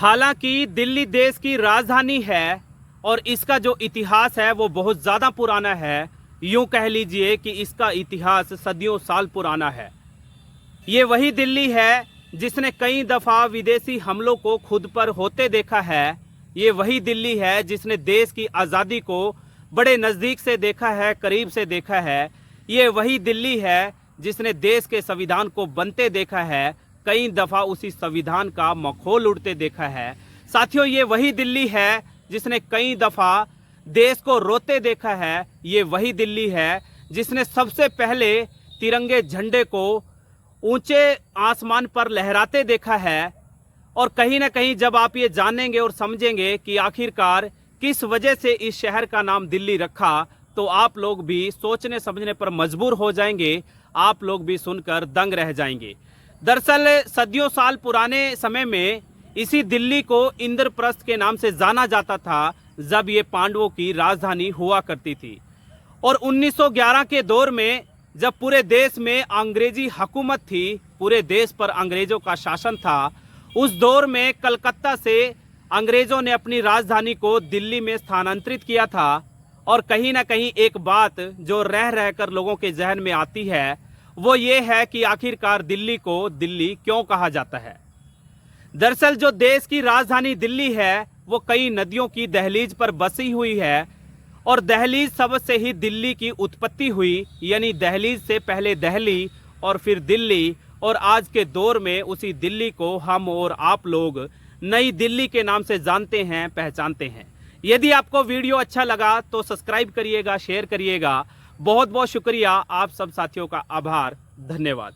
हालांकि दिल्ली देश की राजधानी है और इसका जो इतिहास है वो बहुत ज़्यादा पुराना है। यूं कह लीजिए कि इसका इतिहास सदियों साल पुराना है। ये वही दिल्ली है जिसने कई दफ़ा विदेशी हमलों को खुद पर होते देखा है। ये वही दिल्ली है जिसने देश की आज़ादी को बड़े नज़दीक से देखा है, करीब से देखा है। ये वही दिल्ली है जिसने देश के संविधान को बनते देखा है, कई दफ़ा उसी संविधान का मखौल उड़ते देखा है। साथियों, ये वही दिल्ली है जिसने कई दफ़ा देश को रोते देखा है। ये वही दिल्ली है जिसने सबसे पहले तिरंगे झंडे को ऊंचे आसमान पर लहराते देखा है। और कहीं ना कहीं जब आप ये जानेंगे और समझेंगे कि आखिरकार किस वजह से इस शहर का नाम दिल्ली रखा, तो आप लोग भी सोचने समझने पर मजबूर हो जाएंगे। आप लोग भी सुनकर दंग रह जाएंगे। दरअसल सदियों साल पुराने समय में इसी दिल्ली को इंद्रप्रस्थ के नाम से जाना जाता था, जब ये पांडवों की राजधानी हुआ करती थी। और 1911 के दौर में जब पूरे देश में अंग्रेजी हुकूमत थी, पूरे देश पर अंग्रेजों का शासन था, उस दौर में कलकत्ता से अंग्रेजों ने अपनी राजधानी को दिल्ली में स्थानांतरित किया था। और कहीं ना कहीं एक बात जो रह रहकर लोगों के जहन में आती है वो ये है कि आखिरकार दिल्ली को दिल्ली क्यों कहा जाता है। दरअसल जो देश की राजधानी दिल्ली है वो कई नदियों की दहलीज पर बसी हुई है। और दहलीज शब्द से ही दिल्ली की उत्पत्ति हुई, यानी दहलीज से पहले दहली और फिर दिल्ली। और आज के दौर में उसी दिल्ली को हम और आप लोग नई दिल्ली के नाम से जानते हैं, पहचानते हैं। यदि आपको वीडियो अच्छा लगा तो सब्सक्राइब करिएगा, शेयर करिएगा। बहुत बहुत शुक्रिया, आप सब साथियों का आभार, धन्यवाद।